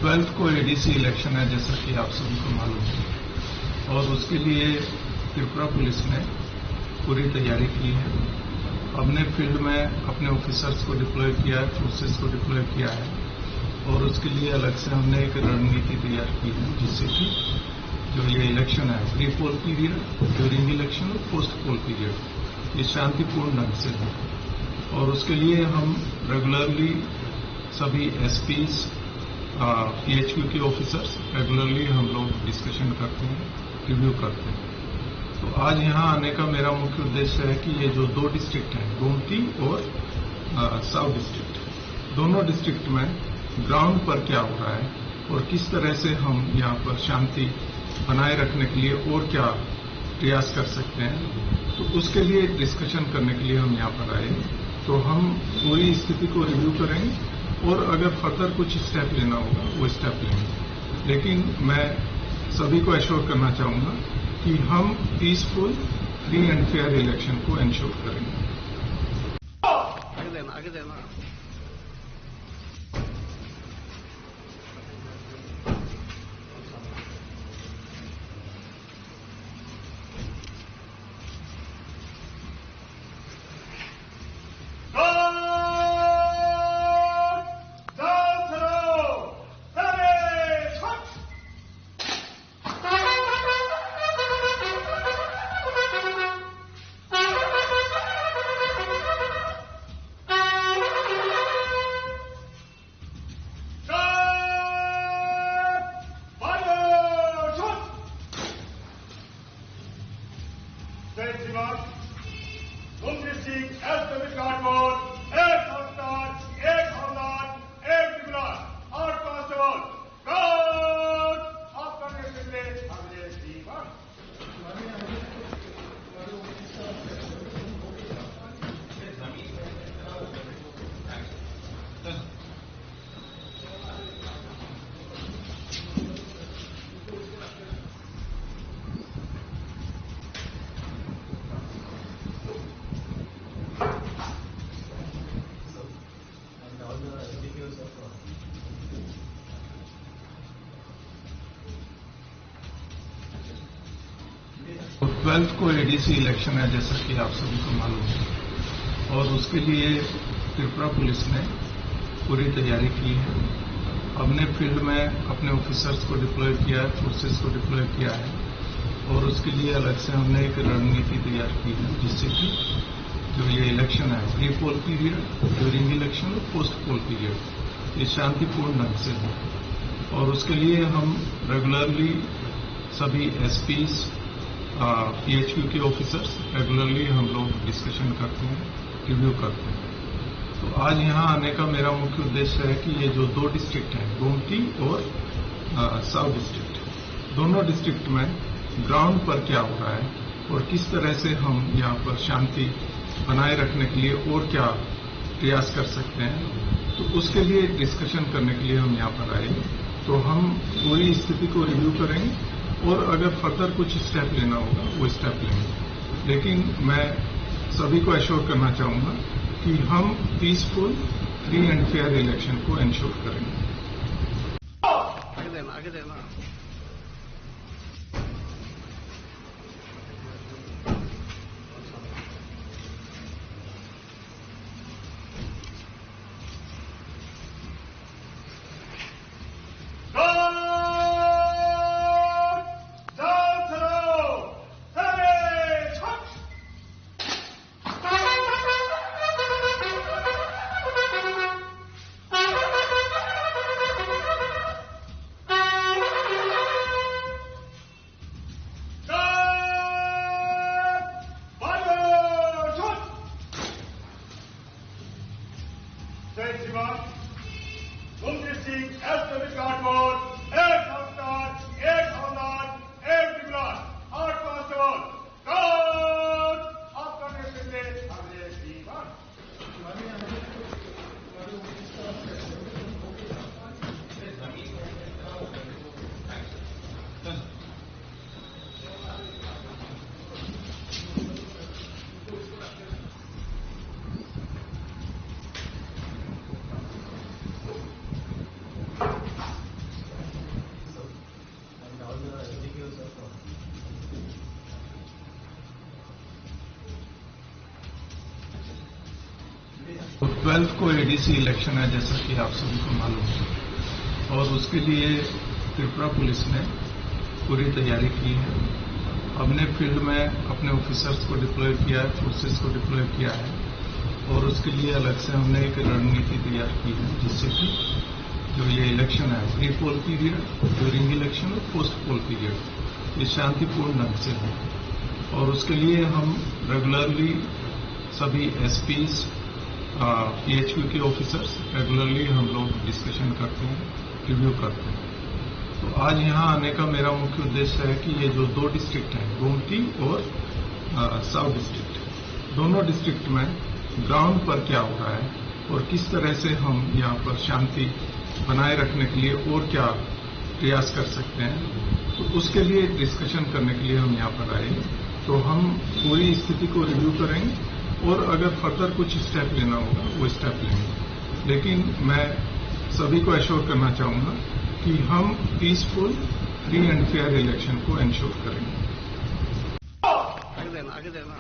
12th को ADC election है, जैसा कि आप सभी को मालूम है, और उसके लिए त्रिपुरा पुलिस ने पूरी तैयारी की है। हमने फील्ड में अपने ऑफिसर्स को डिप्लॉय किया है, फोर्सेस को डिप्लॉय किया है, और उसके लिए अलग से हमने एक रणनीति तैयार की है, जिससे कि जो ये इलेक्शन है, pre poll period, during election और पोस्ट पोल पीरियड, ये शांतिपूर्ण ढंग से हो। और उसके लिए हम रेगुलरली सभी एसपीज, पीएचक्यू के ऑफिसर्स रेगुलरली हम लोग डिस्कशन करते हैं, रिव्यू करते हैं। तो आज यहाँ आने का मेरा मुख्य उद्देश्य है कि ये जो 2 डिस्ट्रिक्ट हैं, गोमती और साउथ डिस्ट्रिक्ट, दोनों डिस्ट्रिक्ट में ग्राउंड पर क्या हो रहा है और किस तरह से हम यहाँ पर शांति बनाए रखने के लिए और क्या प्रयास कर सकते हैं, तो उसके लिए डिस्कशन करने के लिए हम यहाँ पर आए। तो हम पूरी स्थिति को रिव्यू करेंगे और अगर फर्दर कुछ स्टेप लेना होगा वो स्टेप लेंगे। लेकिन मैं सभी को एश्योर करना चाहूंगा कि हम peaceful, free and fair election को एंश्योर करेंगे। आगे देना। तो 12th को एडीसी इलेक्शन है, जैसा कि आप सभी को मालूम है, और उसके लिए त्रिपुरा पुलिस ने पूरी तैयारी की है। हमने फील्ड में अपने ऑफिसर्स को डिप्लॉय किया है, फोर्सेस को डिप्लॉय किया है, और उसके लिए अलग से हमने एक रणनीति तैयार की है, जिससे कि जो ये इलेक्शन है, pre poll period, during election और पोस्ट पोल पीरियड, ये शांतिपूर्ण ढंग से हो। और उसके लिए हम रेगुलरली सभी एसपीज, पीएचक्यू के ऑफिसर्स रेगुलरली हम लोग डिस्कशन करते हैं, रिव्यू करते हैं। तो आज यहाँ आने का मेरा मुख्य उद्देश्य है कि ये जो 2 डिस्ट्रिक्ट हैं, गोमती और साउथ डिस्ट्रिक्ट, दोनों डिस्ट्रिक्ट में ग्राउंड पर क्या हो रहा है और किस तरह से हम यहाँ पर शांति बनाए रखने के लिए और क्या प्रयास कर सकते हैं, तो उसके लिए डिस्कशन करने के लिए हम यहाँ पर आए। तो हम पूरी स्थिति को रिव्यू करेंगे और अगर फर्दर कुछ स्टेप लेना होगा वो स्टेप लेंगे। लेकिन मैं सभी को एश्योर करना चाहूंगा कि हम peaceful, free and fair election को एंश्योर करेंगे। आगे देना। तो 12th को एडीसी इलेक्शन है, जैसा कि आप सभी को मालूम है, और उसके लिए त्रिपुरा पुलिस ने पूरी तैयारी की है। हमने फील्ड में अपने ऑफिसर्स को डिप्लॉय किया है, फोर्सेस को डिप्लॉय किया है, और उसके लिए अलग से हमने एक रणनीति तैयार की है, जिससे कि जो ये इलेक्शन है, pre poll period, during election और पोस्ट पोल पीरियड, ये शांतिपूर्ण ढंग से हो। और उसके लिए हम रेगुलरली सभी एसपीज, पीएचक्यू के ऑफिसर्स रेगुलरली हम लोग डिस्कशन करते हैं, रिव्यू करते हैं। तो आज यहाँ आने का मेरा मुख्य उद्देश्य है कि ये जो 2 डिस्ट्रिक्ट हैं, गोमती और साउथ डिस्ट्रिक्ट, दोनों डिस्ट्रिक्ट में ग्राउंड पर क्या हो रहा है और किस तरह से हम यहाँ पर शांति बनाए रखने के लिए और क्या प्रयास कर सकते हैं, तो उसके लिए डिस्कशन करने के लिए हम यहाँ पर आए। तो हम पूरी स्थिति को रिव्यू करेंगे और अगर फर्दर कुछ स्टेप लेना होगा वो स्टेप लेंगे। लेकिन मैं सभी को एश्योर करना चाहूंगा कि हम peaceful, free and fair election को एंश्योर करेंगे। आगे देना।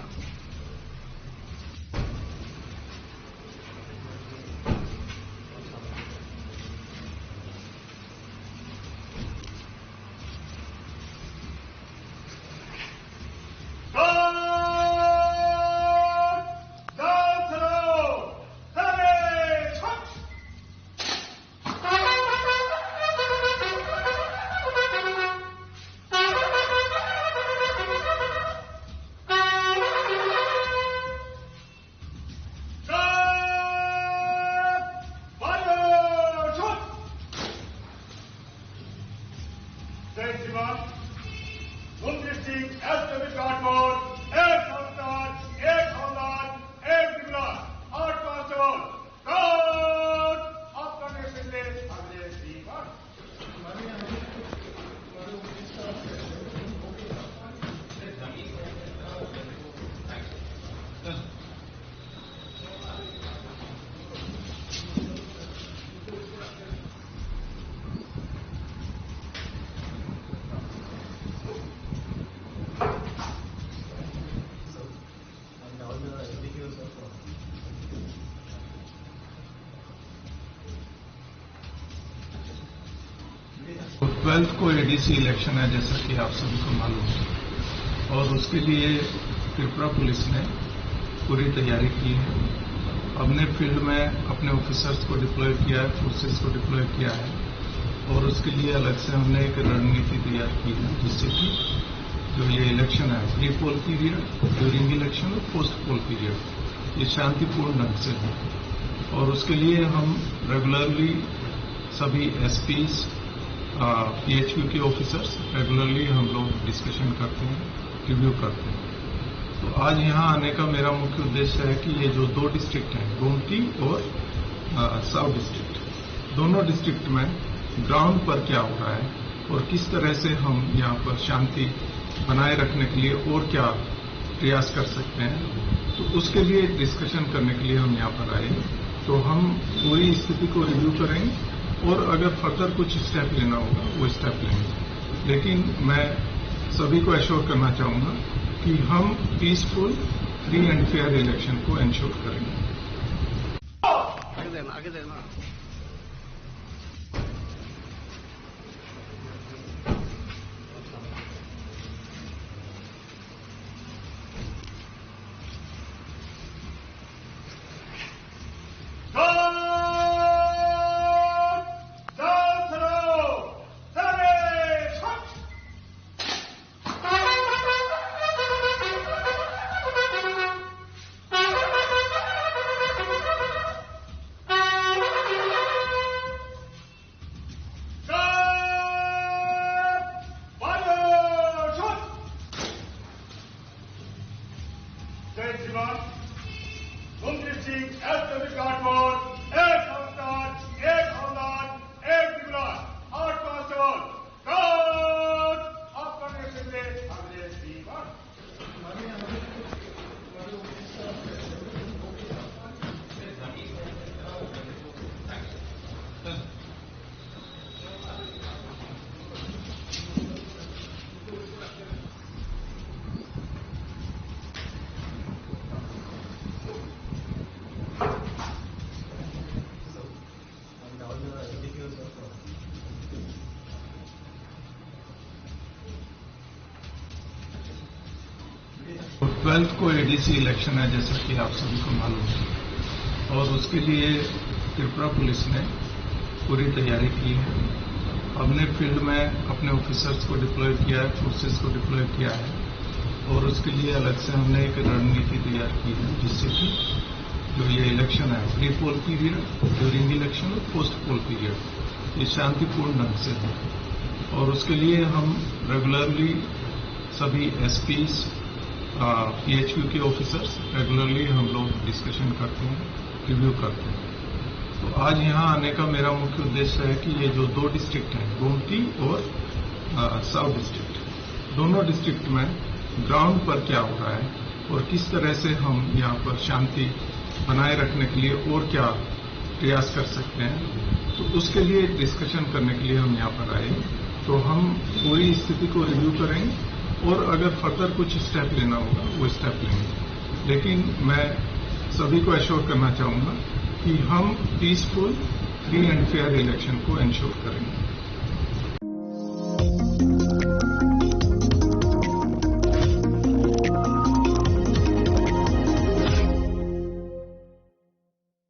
तो 12th को एडीसी इलेक्शन है, जैसा कि आप सभी को मालूम है, और उसके लिए त्रिपुरा पुलिस ने पूरी तैयारी की है। हमने फील्ड में अपने ऑफिसर्स को डिप्लॉय किया है, फोर्सेस को डिप्लॉय किया है, और उसके लिए अलग से हमने एक रणनीति तैयार की है, जिससे कि जो ये इलेक्शन है, pre poll period, during election और पोस्ट पोल पीरियड, ये शांतिपूर्ण ढंग से हो। और उसके लिए हम रेगुलरली सभी एसपीज, पीएचक्यू के ऑफिसर्स रेगुलरली हम लोग डिस्कशन करते हैं, रिव्यू करते हैं। तो आज यहाँ आने का मेरा मुख्य उद्देश्य है कि ये जो 2 डिस्ट्रिक्ट हैं, गोमती और साउथ डिस्ट्रिक्ट, दोनों डिस्ट्रिक्ट में ग्राउंड पर क्या हो रहा है और किस तरह से हम यहाँ पर शांति बनाए रखने के लिए और क्या प्रयास कर सकते हैं, तो उसके लिए डिस्कशन करने के लिए हम यहाँ पर आए। तो हम पूरी स्थिति को रिव्यू करेंगे और अगर फर्दर कुछ स्टेप लेना होगा वो स्टेप लेंगे। लेकिन मैं सभी को एश्योर करना चाहूंगा कि हम peaceful, free and fair election को एंश्योर करेंगे। आगे देना। 12th को एडीसी इलेक्शन है, जैसा कि आप सभी को मालूम है, और उसके लिए त्रिपुरा पुलिस ने पूरी तैयारी की है। हमने फील्ड में अपने ऑफिसर्स को डिप्लॉय किया है, फोर्सेस को डिप्लॉय किया है, और उसके लिए अलग से हमने एक रणनीति तैयार की है, जिससे कि जो ये इलेक्शन है, pre poll period, during election और पोस्ट पोल पीरियड, ये शांतिपूर्ण ढंग से हो। और उसके लिए हम रेगुलरली सभी एसपीज, पीएचक्यू के ऑफिसर्स रेगुलरली हम लोग डिस्कशन करते हैं, रिव्यू करते हैं। तो आज यहाँ आने का मेरा मुख्य उद्देश्य है कि ये जो 2 डिस्ट्रिक्ट हैं, गोमती और साउथ डिस्ट्रिक्ट, दोनों डिस्ट्रिक्ट में ग्राउंड पर क्या हो रहा है और किस तरह से हम यहाँ पर शांति बनाए रखने के लिए और क्या प्रयास कर सकते हैं, तो उसके लिए डिस्कशन करने के लिए हम यहाँ पर आए। तो हम पूरी स्थिति को रिव्यू करेंगे और अगर फर्दर कुछ स्टेप लेना होगा वो स्टेप लेंगे। लेकिन मैं सभी को एश्योर करना चाहूंगा कि हम peaceful, free and fair election को एंश्योर करेंगे।